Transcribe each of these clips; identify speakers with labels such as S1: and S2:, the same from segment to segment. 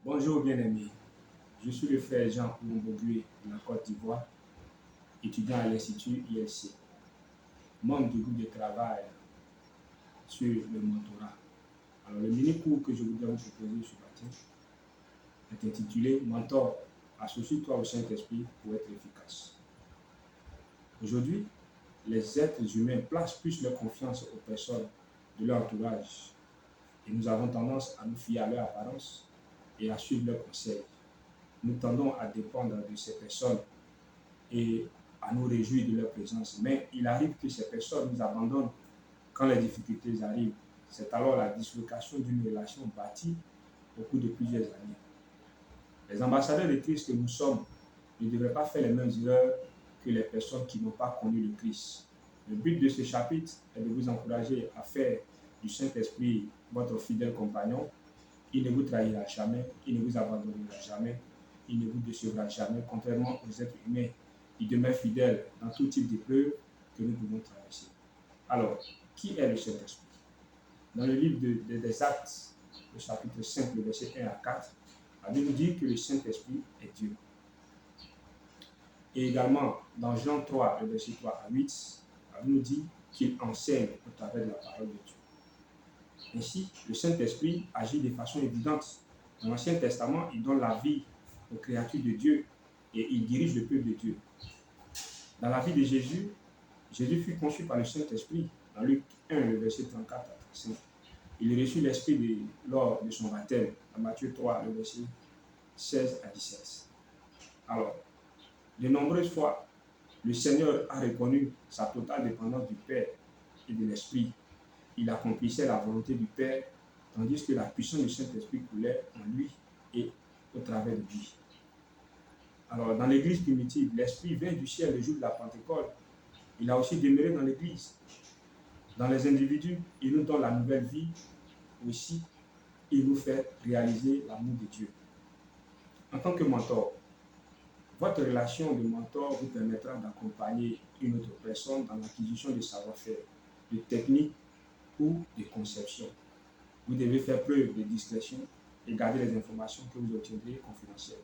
S1: Bonjour bien-aimés, je suis le frère Jean Oumbogui de la Côte d'Ivoire, étudiant à l'Institut ILC, membre du groupe de travail sur le mentorat. Alors le mini-cours que je voudrais vous proposer ce matin est intitulé Mentor, associe-toi au Saint-Esprit pour être efficace. Aujourd'hui, les êtres humains placent plus leur confiance aux personnes de leur entourage et nous avons tendance à nous fier à leur apparence et à suivre leurs conseils. Nous tendons à dépendre de ces personnes et à nous réjouir de leur présence. Mais il arrive que ces personnes nous abandonnent quand les difficultés arrivent. C'est alors la dislocation d'une relation bâtie au cours de plusieurs années. Les ambassadeurs de Christ que nous sommes ne devraient pas faire les mêmes erreurs que les personnes qui n'ont pas connu le Christ. Le but de ce chapitre est de vous encourager à faire du Saint-Esprit votre fidèle compagnon. Il ne vous trahira jamais, il ne vous abandonnera jamais, il ne vous décevra jamais, contrairement aux êtres humains. Il demeure fidèle dans tout type d'épreuve que nous pouvons traverser. Alors, qui est le Saint-Esprit? Dans le livre des Actes, le chapitre 5, le verset 1 à 4, la Bible nous dit que le Saint-Esprit est Dieu. Et également, dans Jean 3, le verset 3 à 8, la Bible nous dit qu'il enseigne au travers de la parole de Dieu. Ainsi, le Saint-Esprit agit de façon évidente. Dans l'Ancien Testament, il donne la vie aux créatures de Dieu et il dirige le peuple de Dieu. Dans la vie de Jésus, Jésus fut conçu par le Saint-Esprit. Dans Luc 1, le verset 34 à 35. Il reçut l'Esprit lors de son baptême. Dans Matthieu 3, le verset 16 à 17. Alors, de nombreuses fois, le Seigneur a reconnu sa totale dépendance du Père et de l'Esprit. Il accomplissait la volonté du Père, tandis que la puissance du Saint-Esprit coulait en lui et au travers de lui. Alors, dans l'Église primitive, l'Esprit vint du ciel le jour de la Pentecôte. Il a aussi demeuré dans l'Église. Dans les individus, il nous donne la nouvelle vie. Aussi, il nous fait réaliser l'amour de Dieu. En tant que mentor, votre relation de mentor vous permettra d'accompagner une autre personne dans l'acquisition de savoir-faire, de techniques ou de conception. Vous devez faire preuve de discrétion et garder les informations que vous obtiendrez confidentielles.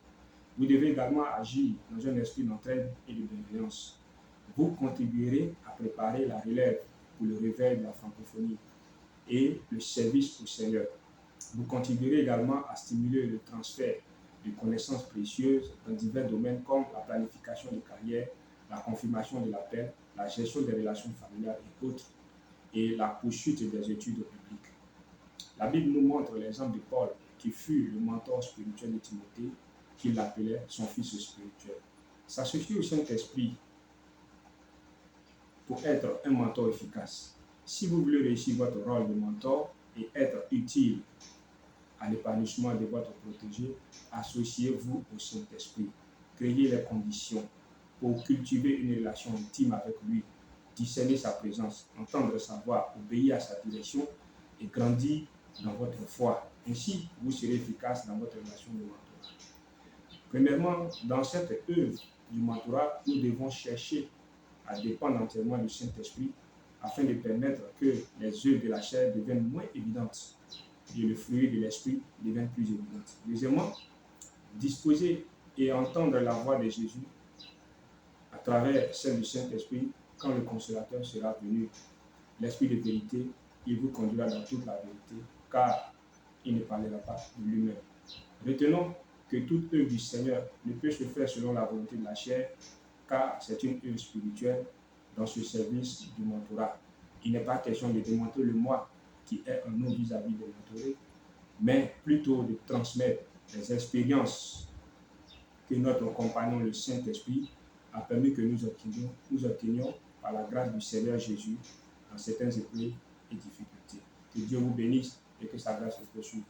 S1: Vous devez également agir dans un esprit d'entraide et de bienveillance. Vous contribuerez à préparer la relève pour le réveil de la francophonie et le service au Seigneur. Vous contribuerez également à stimuler le transfert de connaissances précieuses dans divers domaines comme la planification de carrière, la confirmation de l'appel, la gestion des relations familiales et autres, et la poursuite des études bibliques. La Bible nous montre l'exemple de Paul, qui fut le mentor spirituel de Timothée, qu'il l'appelait son fils spirituel. S'associer au Saint-Esprit pour être un mentor efficace. Si vous voulez réussir votre rôle de mentor et être utile à l'épanouissement de votre protégé, associez-vous au Saint-Esprit. Créez les conditions pour cultiver une relation intime avec lui, discerner sa présence, entendre sa voix, obéir à sa direction et grandir dans votre foi. Ainsi, vous serez efficace dans votre relation de mentorat. Premièrement, dans cette œuvre du mentorat, nous devons chercher à dépendre entièrement du Saint-Esprit afin de permettre que les œuvres de la chair deviennent moins évidentes et le fruit de l'Esprit devienne plus évident. Deuxièmement, disposer et entendre la voix de Jésus à travers celle du Saint-Esprit quand le Consolateur sera venu. L'Esprit de vérité, il vous conduira dans toute la vérité, car il ne parlera pas de lui-même. Retenons que toute œuvre du Seigneur ne peut se faire selon la volonté de la chair, car c'est une œuvre spirituelle dans ce service du mentorat. Il n'est pas question de démontrer le moi qui est un nom vis-à-vis de mentoré, mais plutôt de transmettre les expériences que notre compagnon, le Saint-Esprit, a permis que nous obtenions par la grâce du Seigneur Jésus dans certaines épreuves et difficultés. Que Dieu vous bénisse et que sa grâce vous poursuive.